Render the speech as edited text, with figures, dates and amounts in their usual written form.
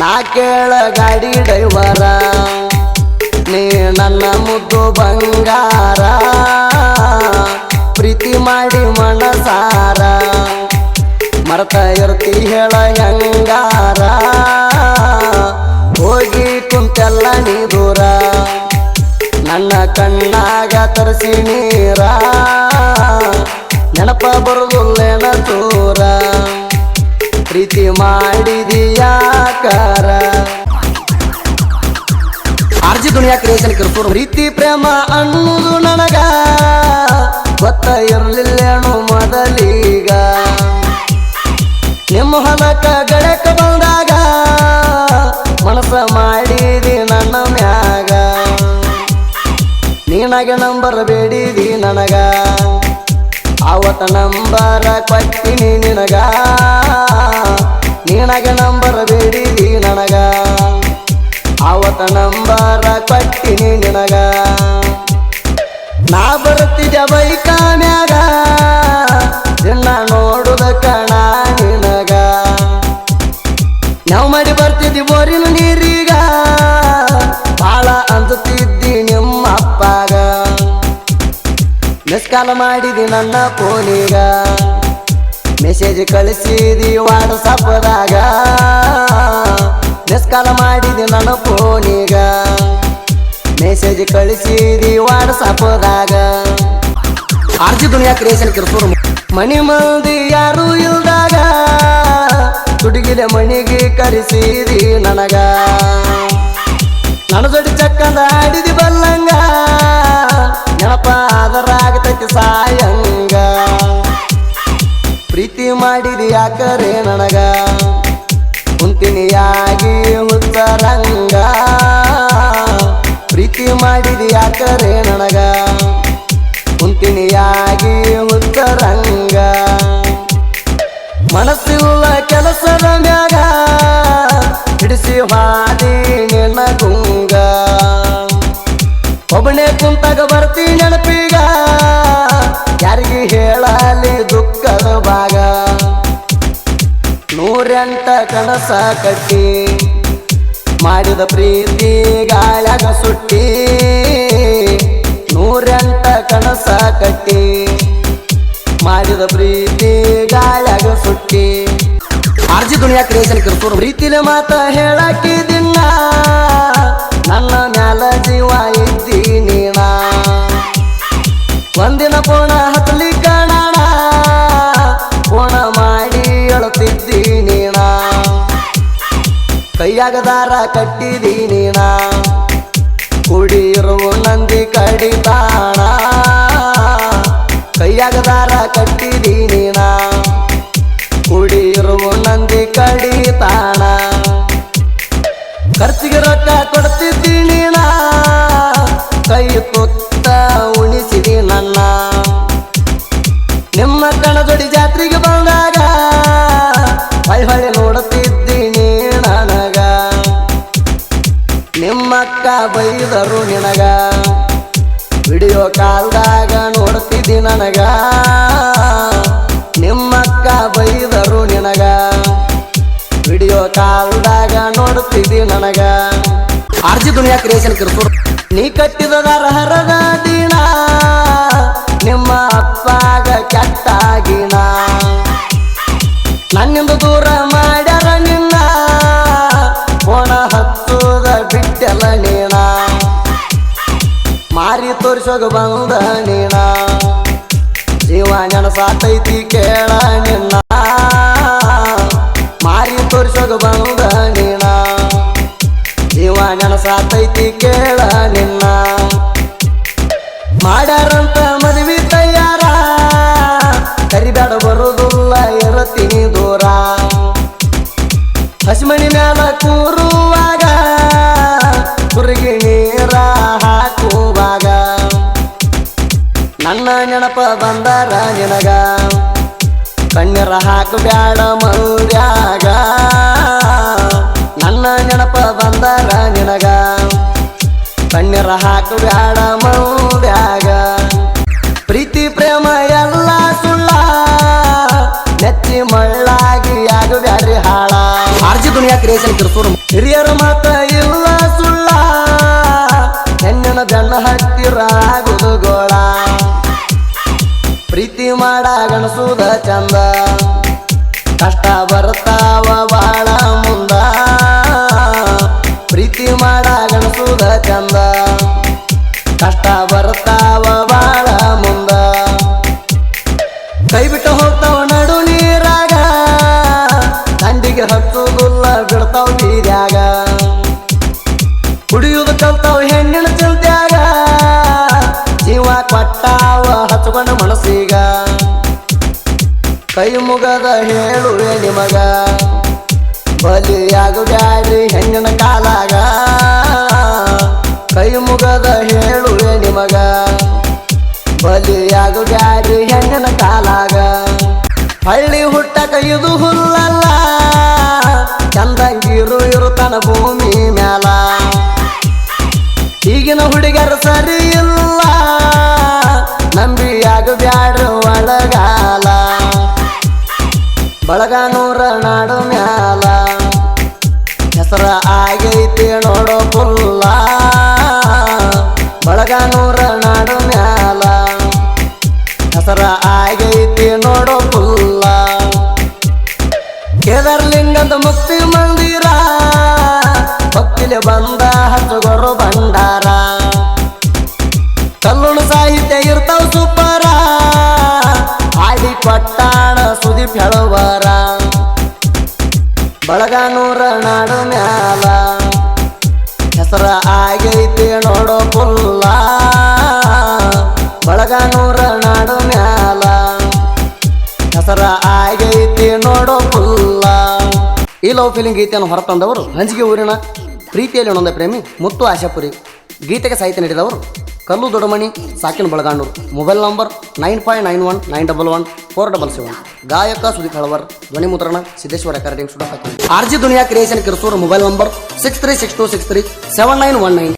ನಾ ಕೇಳ ಗಾಡಿ ಡ್ರೈವರ ನೀ ನನ್ನ ಮುದ್ದು ಬಂಗಾರ ಪ್ರೀತಿ ಮಾಡಿ ಮನಸಾರ ಮರತ ಇರ್ತಿ ಹೇಳ ಹೆಂಗಾರ ಹೋಗಿ ಕುಂತೆಲ್ಲ ನೀ ದೂರ ನನ್ನ ಕಣ್ಣಾಗ ತರಿಸಿ ನೀರ ನೆನಪ ಬರುದಿಲ್ಲೇನ ಚೂರ ಪ್ರೀತಿ ಮಾಡಿದೀಯಾಕಾರ ಆರ್ಜಿ ದುನಿಯಾ ಕ್ರಿಯೇಷನ್ ಕಿರ್ತೂರು ಪ್ರೀತಿ ಪ್ರೇಮ ಅನ್ನುವುದು ನನಗ ಗೊತ್ತ ಇರಲಿಲ್ಲೇನು ಮೊದಲೀಗ ನಿಮ್ಮ ಹೊಲಕ ಗಳಕ ಬಂದಾಗ ಮನಸ್ಸ ಮಾಡಿದಿ ನನ್ನ ಮ್ಯಾಗ ನೀನಾಗೆ ನಂಬರ್ ಬೇಡಿದಿ ನನಗ ಅವತ್ತ ನಂಬರ ಕೊಟ್ಟಿನಿ ನಿನಗ ನೀನಾಗೆ ನಂಬರ್ ಬೇಡಿದಿ ನನಗ ಅವತ್ತ ನಂಬರ ಕೊಟ್ಟಿನಿ ನಿನಗ ನಾ ಬರ್ತಿದ್ದೆ ಬೈಕ ಮ್ಯಾಗ ನಿನ್ನ ನೋಡುದ ಕಣ ನಿನಗ ನಾವು ಮಾಡಿ ಬರ್ತಿದ್ದಿ ಬೋರಿನ ನೀರೀಗ ಬಾಳ ಅಂಜುತ್ತಿದ್ದಿ ನಿಮ್ಮ ಅಪ್ಪಾಗ ಮಿಸ್ ಕಾಲ್ ಮಾಡಿದಿ ನನ್ನ ಫೋನಿಗ ಮೆಸೇಜ್ ಕಳಿಸಿದಿ ವಾಟ್ಸಪ್ದಾಗ ಮಿಸ್ ಕಾಲ್ ಮಾಡಿದಿ ನನ್ನ ಫೋನಿಗ ಮೆಸೇಜ್ ಕಳಿಸಿದಿ ವಾಟ್ಸಪ್ದಾಗ ಆರ್ಜಿ ದುನಿಯಾ ಕ್ರಿಯೇಷನ್ ಕಿರ್ತೂರು ಮನಿ ಮಂದಿ ಯಾರು ಇಲ್ದಾಗ ತುಡುಗಿಲೆ ಮಣಿಗೆ ಕರೆಸಿದಿ ನನಗ ನನ್ನ ಜೋಡಿ ಚಕ್ಕಂದ ಆಡಿದಿ ಬಲ್ಲಂಗ ನೆನಪ ಅದರಾಗತೈತಿ ಸಾಯಂಗ ಪ್ರೀತಿ ಮಾಡಿದಿ ಯಾಕರೆ ನನಗ ಕುಂತಿನಿಯಾಗಿ ಹುತ್ತರಂಗ ಪ್ರೀತಿ ಮಾಡಿದಿ ಯಾಕರೆ ನನಗ ಕುಂತಿನಿಯಾಗಿ ಹುತ್ತರಂಗ ಮನಸ್ಸಿಲ್ಲ ಕೆಲಸದ ಮ್ಯಾಗ ಹಿಡಿಸಿ ಹಾದಿ ನಿನ್ನ ಗುಂಗ ಒಬ್ಬನೇ ಕುಂತಾಗ ಬರ್ತಿ ನೆನಪೀಗ ಯಾರಿಗೆ ಹೇಳಲಿ ದುಃಖದ ಭಾಗ 108 ಕನಸ ಕಟ್ಟಿ ಮಾಡಿದ ಪ್ರೀತಿ ಗಾಳ್ಯಾಗ ಸುಟ್ಟಿ 108 ಕನಸ ಕಟ್ಟಿ ಮಾಡಿದ ಪ್ರೀತಿ ಗಾಳ್ಯಾಗ ಸುಟ್ಟಿ ಆರ್ಜಿ ದುನಿಯಾ ಕ್ರಿಯೇಷನ್ ಕಿರ್ತೂರು ಪ್ರೀತಿಲೆ ಮಾತ ಹೇಳಕ್ಕಿದಿನ್ನ ನನ್ನ ಮ್ಯಾಲ ಜೀವ ಇದ್ದಿ ನೀನ ಒಂದಿನ ಪೋಣ ಹತ್ತಲಿ ಕಾಣಾಣ ಪೋಣ ಮಾಡಿ ಅಳುತ್ತಿದ್ದಿ ನೀನ ಕೈಯಾಗ ದಾರ ಕಟ್ಟಿದಿ ನೀನ ಕುಡಿಯಿರುವ ನಂದಿ ಕಡಿತಾಣ ಕೈಯಾಗ ದಾರ ಕಟ್ಟಿದಿ ನೀನ ಕುಡಿಯಿರುವ ನಂದಿ ಕಡಿತಾಣ ಖರ್ಚಿಗೆ ರೊಕ್ಕ ಕೊಡ್ತಿದ್ದಿ ನೀನ ಕೈ ತುತ್ತ ಉಣಿಸಿದಿ ನನ್ನ ನಿಮ್ಮ ಕಣ ಜೋಡಿ ಜಾತ್ರೆಗೆ ಬಂದಾಗ ಹೊಳೆ ನೋಡುತ್ತಿದ್ದಿ ನೀ ನನಗ ನಿಮ್ಮಕ್ಕ ಬೈದರು ನಿನಗ ವಿಡಿಯೋ ಕಾಲ್ದಾಗ ನೋಡ್ತಿದ್ದಿ ನನಗ ನಿಮ್ಮಕ್ಕ ಬೈದರು ನಿನಗ ವಿಡಿಯೋ ಕಾಲ್ದಾಗ ನೋಡ್ತಿದ್ದಿ ನನಗ ಆರ್ಜಿ ದುನಿಯಾ ಕ್ರಿಯೇಷನ್ ಕಿರ್ತೂರು ನೀ ಕಟ್ಟಿದ ಹರದ ದಿನ ನಿಮ್ಮ ಅಪ್ಪಾಗ ಕೆಟ್ಟಾಗಿನ ನನ್ನಿಂದ ದೂರ ಮಾಡ್ಯಾರ ನಿನ್ನ ಫೋನ ಹಚ್ಚುದ ಬಿಟ್ಟೆಲ್ಲ ನೀನ ಮಾರಿ ತೋರಿಸೋಗ ಬಂದ ನೀನ ಜೀವ ನೆನಸಾತೈತಿ ಕೇಳ ನಿನ್ನ ಮಾರಿ ತೋರಿಸೋಗ ಬಂದ ನೀನ ಜೀವ ನೆನಸಾತೈತಿ ಕೇಳ ನಿನ್ನ ಮಾಡ್ಯಾರಂತ ಮದುವೆ ತಯಾರ ಕರಿಬೇಡ ಬರುದಿಲ್ಲ ಇರತೀನಿ ದೂರ ಹಸಿಮಣಿ ಮ್ಯಾಲ ಕೂರುವಾಗ ಕುರುಗಿ ನೀರ ಹಾಕುವಾಗ ನನ್ನ ನೆನಪ ಬಂದಾರ ನಿನಗ ಕಣ್ಣೀರ ಹಾಕಬ್ಯಾಡ ಮಂದ್ಯಾಗ ನನ್ನ ನೆನಪ ಬಂದಾರ ನಿನಗ ಕಣ್ಣೀರ ಹಾಕಬ್ಯಾಡ ಮಂದ್ಯಾಗ ಪ್ರೀತಿ ಪ್ರೇಮ ಎಲ್ಲ ಸುಳ್ಳ ನೆಚ್ಚಿ ಮಳ್ಳಾಗಿ ಆಗು ಬ್ಯಾರಿ ಹಾಳ ಆರ್ಜಿ ದುನಿಯಾ ಕ್ರಿಯೇಷನ್ ಕಿರ್ಸೂರು. ಹಿರಿಯರ ಮಾತ ಇಲ್ಲ ಸುಳ್ಳ, ಹೆಣ್ಣಿನ ಬೆನ್ನ ಹತ್ತಿರ ಆಗುದು ಗೋಳ. ಪ್ರೀತಿ ಮಾಡ ಗಣಸುದ ಚಂದ, ಕಷ್ಟ ಬರ್ತಾವ ಬಾಳ ಮುಂದ. ಪ್ರೀತಿ ಮಾಡ ಗಣಸುದ ಚಂದ, ಕಷ್ಟ ಬರ್ತಾವ ಬಾಳ ಮುಂದ. ಕೈ ಬಿಟ್ಟು ಹೋಗ್ತಾವ ನಡು ನೀರಾಗ, ದಂಡಿಗೆ ಹಚ್ಚುಗುಲ್ಲ ಬಿಡ್ತಾವ ಬೀದ್ಯಾಗ. ಕುಡಿಯುವುದು ಕಲ್ತಾವ ಹೆಣ್ಣಿನ ಚಿಲ್ತ್ಯಾಗ, ಜೀವ ಕೊಟ್ಟಾವ ಹಚ್ಕೊಂಡ ಮನಸ್ಸೀಗ. ಕೈ ಮುಗದ ಹೇಳುವೆ ನಿಮಗ, ಬಲಿಯಾಗು ಬ್ಯಾಡ್ರಿ ಹೆಣ್ಣಿನ ಕಾಲಾಗ. ಕೈ ಮುಗದ ಹೇಳುವೆ ನಿಮಗ, ಬಲಿಯಾಗು ಬ್ಯಾಡ್ರಿ ಹೆಣ್ಣಿನ ಕಾಲಾಗ. ಹಳ್ಳಿ ಹುಟ್ಟಕ ಇದು ಹುಲ್ಲಲ್ಲ, ಚಂದಂಗಿರು ಇರುತ್ತಾನ ಭೂಮಿ ಮ್ಯಾಲ. ಈಗಿನ ಹುಡುಗರು ಸರಿ ಇಲ್ಲ, ನಂಬಿಯಾಗು ಬ್ಯಾಡ್ರಿ ಒಳಗಾಲ. ಬಳಗಾನೂರ ನಾಡು ಮ್ಯಾಲ ಹೆಸರ ಆಗೈತಿ ನೋಡೋ ಪುಲ್ಲ. ಬಳಗಾನೂರ ನಾಡು ಮ್ಯಾಲ ಹೆಸರ ಆಗೈತಿ ನೋಡೋ ಪುಲ್ಲ. ಕೇದಾರಲಿಂಗದ ಮುಕ್ತಿ ಮಂದಿರ, ಭಕ್ತಿಲೆ ಬಂದ ಹಚ್ಚಗೊರು ಭಂಡಾರ. ಕಲ್ಲುಣ ಸಾಹಿತ್ಯ ಇರ್ತಾವ ಸೂಪರ, ಹಾಡಿ ಕೊಟ್ಟಾಣ ಸುದೀಪ್ ಹೇಳುವರ. ಬಳಗಾನೂರ ನಾಡು ಮ್ಯಾಲ ಹೆಸರ ಆಗೈತಿ ನೋಡೋ ಪುಲ್ಲ. ಬಳಗಾನೂರ ನಾಡು ಮ್ಯಾಲ ಹೆಸರ ಆಗೈತಿ ನೋಡೋ ಪುಲ್ಲ. ಈ ಲವ್ ಫೀಲಿಂಗ್ ಗೀತೆಯನ್ನು ಹೊರತಂದವರು ಹಂಚಿಗೆ ಊರಿನ ಪ್ರೀತಿಯಲ್ಲಿ ಒಂದೊಂದೇ ಪ್ರೇಮಿ ಮುತ್ತು ಆಶಾಪುರಿ. ಗೀತೆಗೆ ಸಾಹಿತ್ಯ ನೀಡಿದವರು ಕಲ್ಲು ದೊಡ್ಡಮಣಿ ಸಾಕಿನ ಬಳಗಾನೂರು. Mobile number 9591911477. ಗಾಯಕ ಸುದೀಪ್ ಹಳವರ್. ಧ್ವನಿ ಮುದ್ರಣ Siddeshwara recording studio. RG Duniya creation Kirsur. Mobile number 6362637919.